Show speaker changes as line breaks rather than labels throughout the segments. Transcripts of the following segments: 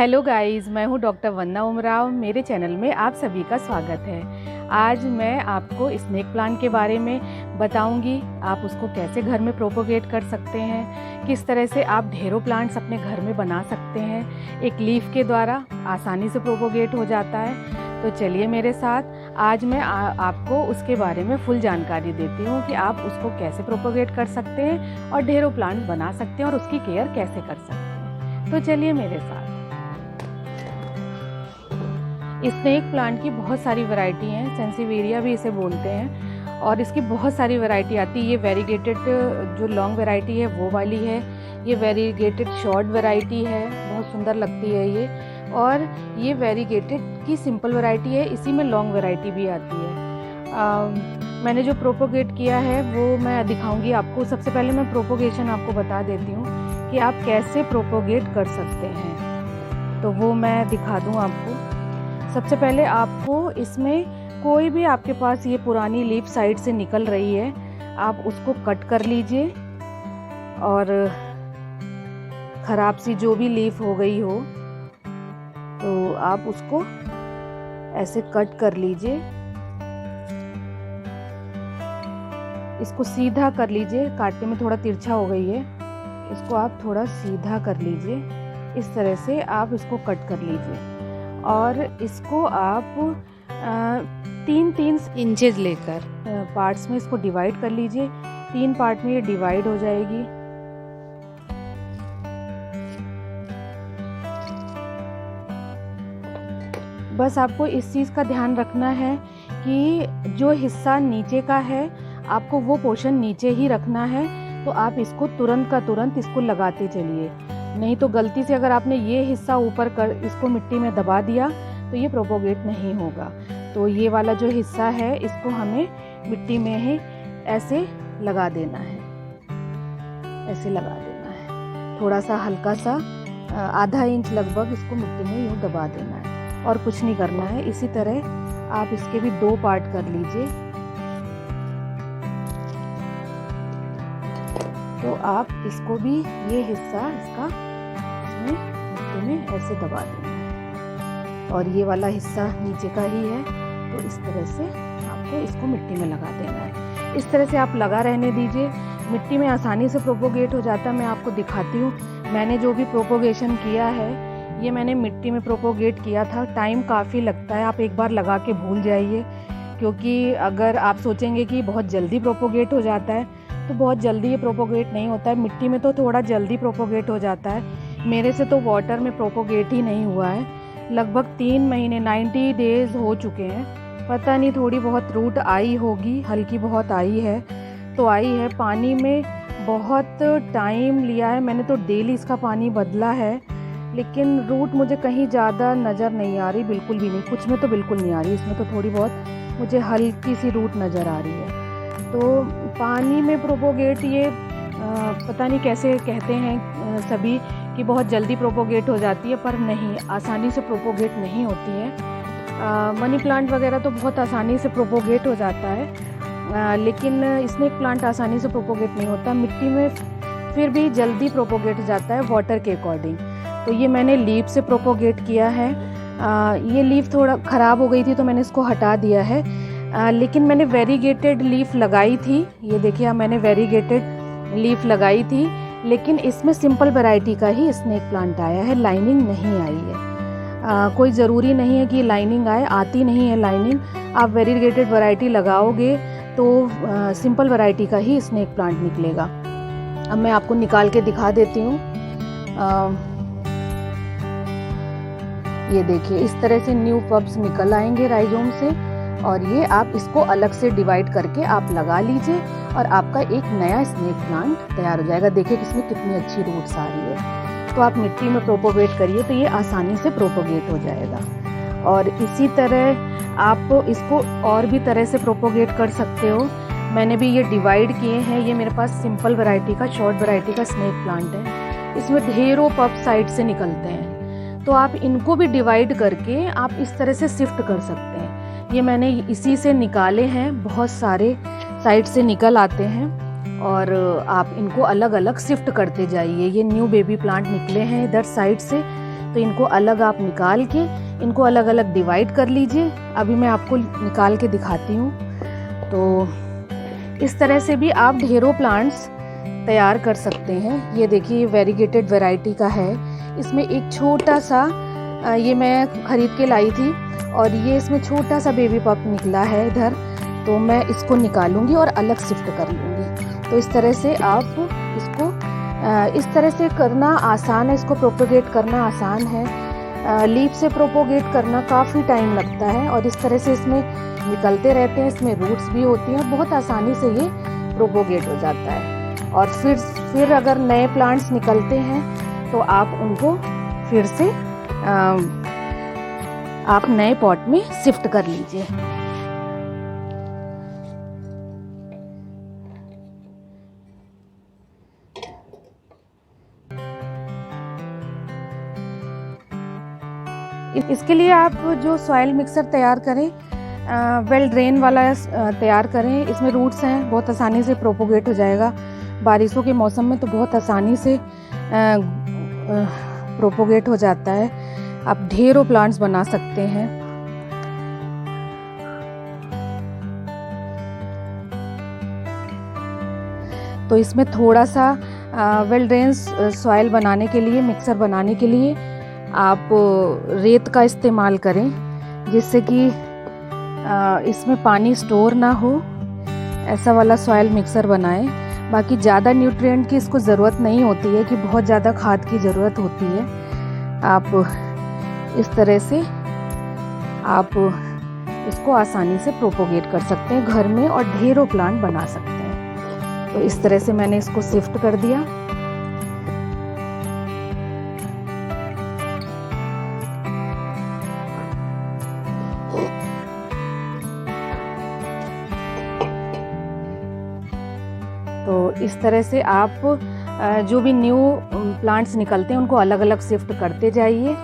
Hello guys, मैं हूं doctor वंदना उमराव। मेरे चैनल में आप सभी का स्वागत है। आज मैं आपको स्नेक प्लांट के बारे में बताऊंगी। आप उसको कैसे घर में प्रोपोगेट कर सकते हैं, किस तरह से आप ढेरों प्लांट्स अपने घर में बना सकते हैं। एक लीफ के द्वारा आसानी से प्रोपोगेट हो जाता है। तो चलिए मेरे साथ, आज मैं आपको उसके बारे में फुल जानकारी देती हूँ कि आप उसको कैसे प्रोपोगेट कर सकते हैं और ढेरों प्लांट बना सकते हैं और उसकी केयर कैसे कर सकते हैं। तो चलिए मेरे साथ। स्नेक प्लांट की बहुत सारी वैरायटी हैं, सेंसिवेरिया भी इसे बोलते हैं, और इसकी बहुत सारी वैरायटी आती है। ये वेरीगेटेड जो लॉन्ग वैरायटी है वो वाली है, ये वेरीगेटेड शॉर्ट वैरायटी है, बहुत सुंदर लगती है ये। और ये वेरीगेटेड की सिंपल वैरायटी है, इसी में लॉन्ग वैरायटी भी आती है। मैंने जो प्रोपोगेट किया है वो मैं दिखाऊंगी आपको। सबसे पहले मैं प्रोपोगेशन आपको बता देती हूँ कि आप कैसे प्रोपोगेट कर सकते हैं, तो वो मैं दिखा दूँ आपको। सबसे पहले आपको इसमें कोई भी आपके पास ये पुरानी लीफ साइड से निकल रही है, आप उसको कट कर लीजिए। और ख़राब सी जो भी लीफ हो गई हो तो आप उसको ऐसे कट कर लीजिए। इसको सीधा कर लीजिए, काटने में थोड़ा तिरछा हो गई है, इसको आप थोड़ा सीधा कर लीजिए। इस तरह से आप इसको कट कर लीजिए और इसको आप 3-3 इंचेस लेकर पार्ट्स में इसको डिवाइड कर लीजिए। 3 पार्ट में ये डिवाइड हो जाएगी। बस आपको इस चीज़ का ध्यान रखना है कि जो हिस्सा नीचे का है आपको वो पोर्शन नीचे ही रखना है। तो आप इसको तुरंत का तुरंत इसको लगाते चलिए, नहीं तो गलती से अगर आपने ये हिस्सा ऊपर कर इसको मिट्टी में दबा दिया तो ये प्रोपोगेट नहीं होगा। तो ये वाला जो हिस्सा है इसको हमें मिट्टी में ही ऐसे लगा देना है, ऐसे लगा देना है। थोड़ा सा हल्का सा आधा इंच लगभग इसको मिट्टी में यूँ दबा देना है और कुछ नहीं करना है। इसी तरह आप इसके भी 2 पार्ट कर लीजिए। तो आप इसको भी ये हिस्सा इसका इसमें मिट्टी में ऐसे दबा देना है और ये वाला हिस्सा नीचे का ही है, तो इस तरह से आपको इसको मिट्टी में लगा देना है। इस तरह से आप लगा रहने दीजिए, मिट्टी में आसानी से प्रोपोगेट हो जाता है। मैं आपको दिखाती हूँ मैंने जो भी प्रोपोगेशन किया है, ये मैंने मिट्टी में प्रोपोगेट किया था। टाइम काफ़ी लगता है, आप एक बार लगा के भूल जाइए, क्योंकि अगर आप सोचेंगे कि बहुत जल्दी प्रोपोगेट हो जाता है तो बहुत जल्दी ये प्रोपोगेट नहीं होता है। मिट्टी में तो थोड़ा जल्दी प्रोपोगेट हो जाता है, मेरे से तो वाटर में प्रोपोगेट ही नहीं हुआ है। लगभग 3 महीने 90 डेज हो चुके हैं। पता नहीं थोड़ी बहुत रूट आई होगी, हल्की बहुत आई है तो आई है। पानी में बहुत टाइम लिया है, मैंने तो डेली इसका पानी बदला है, लेकिन रूट मुझे कहीं ज़्यादा नज़र नहीं आ रही, बिल्कुल भी नहीं। कुछ में तो बिल्कुल नहीं आ रही, इसमें तो थोड़ी बहुत मुझे हल्की सी रूट नज़र आ रही है। तो पानी में प्रोपोगेट ये पता नहीं कैसे कहते हैं सभी कि बहुत जल्दी प्रोपोगेट हो जाती है, पर नहीं, आसानी से प्रोपोगेट नहीं होती है। मनी प्लांट वगैरह तो बहुत आसानी से प्रोपोगेट हो जाता है, लेकिन स्नेक प्लांट आसानी से प्रोपोगेट नहीं होता। मिट्टी में फिर भी जल्दी प्रोपोगेट हो जाता है वाटर के अकॉर्डिंग। तो ये मैंने लीफ से प्रोपोगेट किया है। ये लीफ थोड़ा ख़राब हो गई थी तो मैंने इसको हटा दिया है, लेकिन मैंने वेरीगेटेड लीफ लगाई थी। ये देखिए, मैंने वेरीगेटेड लीफ लगाई थी, लेकिन इसमें सिंपल वैरायटी का ही स्नेक प्लांट आया है, लाइनिंग नहीं आई है। कोई ज़रूरी नहीं है कि लाइनिंग आए, आती नहीं है लाइनिंग। आप वेरीगेटेड वैरायटी लगाओगे तो सिंपल वैरायटी का ही स्नेक प्लांट निकलेगा। अब मैं आपको निकाल के दिखा देती हूँ। ये देखिए, इस तरह से न्यू पब्स निकल आएंगे राइजोम से, और ये आप इसको अलग से डिवाइड करके आप लगा लीजिए और आपका एक नया स्नेक प्लांट तैयार हो जाएगा। देखिए किसमें कितनी अच्छी रूट्स आ रही है। तो आप मिट्टी में प्रोपोगेट करिए तो ये आसानी से प्रोपोगेट हो जाएगा। और इसी तरह आप इसको और भी तरह से प्रोपोगेट कर सकते हो। मैंने भी ये डिवाइड किए हैं। ये मेरे पास सिंपल वैरायटी का, शॉर्ट वैरायटी का स्नेक प्लांट है। इसमें ढेरों पब साइड से निकलते हैं, तो आप इनको भी डिवाइड करके आप इस तरह से शिफ्ट कर सकते हैं। ये मैंने इसी से निकाले हैं, बहुत सारे साइड से निकल आते हैं और आप इनको अलग अलग शिफ्ट करते जाइए। ये न्यू बेबी प्लांट निकले हैं इधर साइड से, तो इनको अलग आप निकाल के इनको अलग अलग डिवाइड कर लीजिए। अभी मैं आपको निकाल के दिखाती हूँ। तो इस तरह से भी आप ढेरों प्लांट्स तैयार कर सकते हैं। ये देखिए वेरीगेटेड वैरायटी का है। इसमें एक छोटा सा ये मैं खरीद के लाई थी और ये इसमें छोटा सा बेबी पप निकला है इधर, तो मैं इसको निकालूंगी और अलग शिफ्ट कर लूँगी। तो इस तरह से आप इसको इस तरह से करना आसान है, इसको प्रोपोगेट करना आसान है। लीफ से प्रोपोगेट करना काफ़ी टाइम लगता है और इस तरह से इसमें निकलते रहते हैं, इसमें रूट्स भी होती हैं, बहुत आसानी से ये प्रोपोगेट हो जाता है। और फिर अगर नए प्लांट्स निकलते हैं तो आप उनको फिर से आप नए पॉट में शिफ्ट कर लीजिए। इसके लिए आप जो सॉइल मिक्सर तैयार करें वेल ड्रेन वाला तैयार करें। इसमें रूट्स हैं, बहुत आसानी से प्रोपोगेट हो जाएगा। बारिशों के मौसम में तो बहुत आसानी से प्रोपोगेट हो जाता है। आप ढेरों प्लांट्स बना सकते हैं। तो इसमें थोड़ा सा वेल ड्रेन सॉइल बनाने के लिए, मिक्सर बनाने के लिए आप रेत का इस्तेमाल करें, जिससे कि इसमें पानी स्टोर ना हो। ऐसा वाला सॉइल मिक्सर बनाएं। बाकी ज़्यादा न्यूट्रिएंट की इसको ज़रूरत नहीं होती है कि बहुत ज़्यादा खाद की ज़रूरत होती है। आप इस तरह से आप इसको आसानी से प्रोपोगेट कर सकते हैं घर में और ढेरों प्लांट बना सकते हैं। तो इस तरह से मैंने इसको शिफ्ट कर दिया। तो इस तरह से आप जो भी न्यू प्लांट्स निकलते हैं उनको अलग अलग शिफ्ट करते जाइए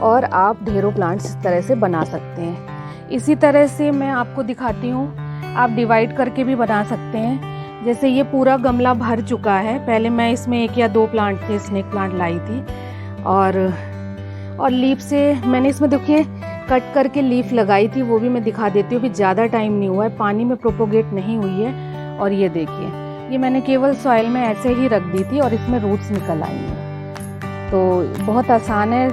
और आप ढेरों प्लांट्स इस तरह से बना सकते हैं। इसी तरह से मैं आपको दिखाती हूँ, आप डिवाइड करके भी बना सकते हैं। जैसे ये पूरा गमला भर चुका है, पहले मैं इसमें 1 या 2 प्लांट थे, स्नेक प्लांट लाई थी और लीफ से मैंने इसमें देखिए कट करके लीफ लगाई थी, वो भी मैं दिखा देती हूँ। भी ज़्यादा टाइम नहीं हुआ है, पानी में प्रोपोगेट नहीं हुई है। और ये देखिए, ये मैंने केवल सॉइल में ऐसे ही रख दी थी और इसमें रूट्स निकल आई हैं। तो बहुत आसान है,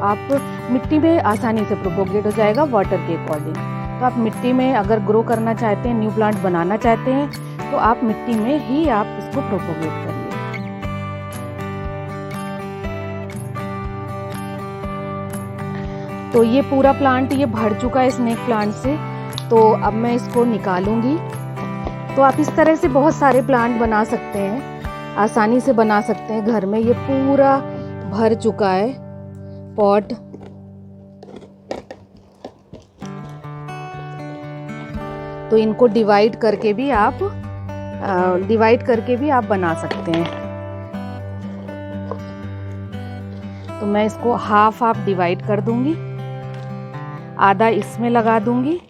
आप मिट्टी में आसानी से प्रोपोगेट हो जाएगा वाटर के अकॉर्डिंग। तो आप मिट्टी में अगर ग्रो करना चाहते हैं, न्यू प्लांट बनाना चाहते हैं, तो आप मिट्टी में ही आप इसको प्रोपोगेट करिए। तो ये पूरा प्लांट ये भर चुका है स्नेक प्लांट से, तो अब मैं इसको निकालूंगी। तो आप इस तरह से बहुत सारे प्लांट बना सकते हैं, आसानी से बना सकते हैं घर में। ये पूरा भर चुका है पॉट। तो इनको डिवाइड करके भी आप बना सकते हैं। तो मैं इसको हाफ डिवाइड कर दूंगी, आधा इसमें लगा दूंगी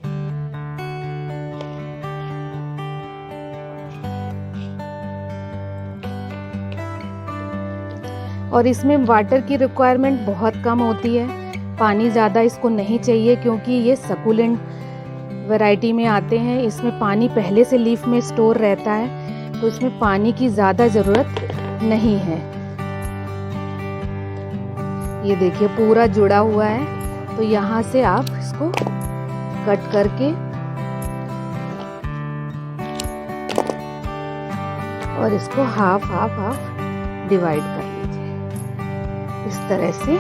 और इसमें वाटर की रिक्वायरमेंट बहुत कम होती है, पानी ज़्यादा इसको नहीं चाहिए क्योंकि ये सकुलेंट वैरायटी में आते हैं। इसमें पानी पहले से लीफ में स्टोर रहता है, तो इसमें पानी की ज़्यादा ज़रूरत नहीं है। ये देखिए पूरा जुड़ा हुआ है। तो यहाँ से आप इसको कट करके और इसको हाफ डिवाइड कर लीजिए। इस तरह से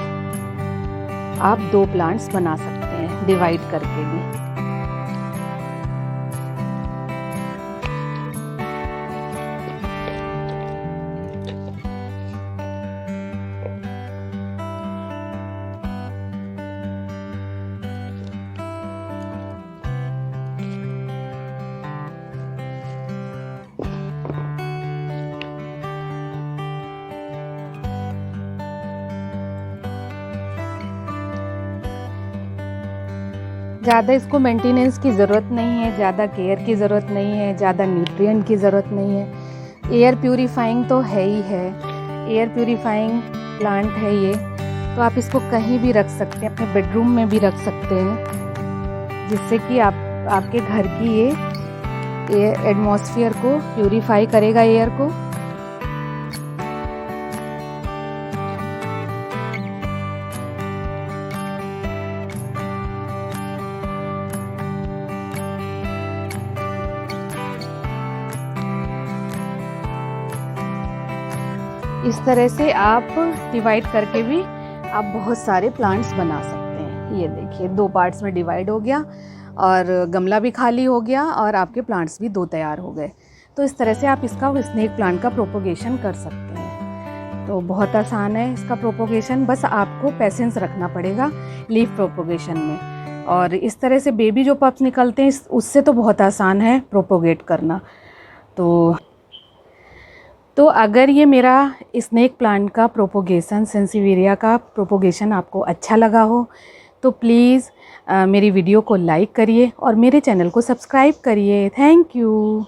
आप 2 प्लांट्स बना सकते हैं डिवाइड करके भी। ज़्यादा इसको मेंटेनेंस की ज़रूरत नहीं है, ज़्यादा केयर की ज़रूरत नहीं है, ज़्यादा न्यूट्रिएंट की ज़रूरत नहीं है। एयर प्यूरीफाइंग तो है ही है, एयर प्यूरीफाइंग प्लांट है ये। तो आप इसको कहीं भी रख सकते हैं, अपने बेडरूम में भी रख सकते हैं, जिससे कि आपके घर की ये एटमॉस्फेयर को प्यूरिफाई करेगा, एयर को। इस तरह से आप डिवाइड करके भी आप बहुत सारे प्लांट्स बना सकते हैं। ये देखिए 2 पार्ट्स में डिवाइड हो गया और गमला भी खाली हो गया और आपके प्लांट्स भी 2 तैयार हो गए। तो इस तरह से आप इसका स्नेक प्लांट का प्रोपोगेशन कर सकते हैं। तो बहुत आसान है इसका प्रोपोगेशन, बस आपको पेशेंस रखना पड़ेगा लीफ प्रोपोगेशन में। और इस तरह से बेबी जो पप्स निकलते हैं उससे तो बहुत आसान है प्रोपोगेट करना। तो अगर ये मेरा स्नेक प्लांट का प्रोपोगेशन, सेंसिवेरिया का प्रोपोगेशन आपको अच्छा लगा हो तो प्लीज़ मेरी वीडियो को लाइक करिए और मेरे चैनल को सब्सक्राइब करिए। Thank you.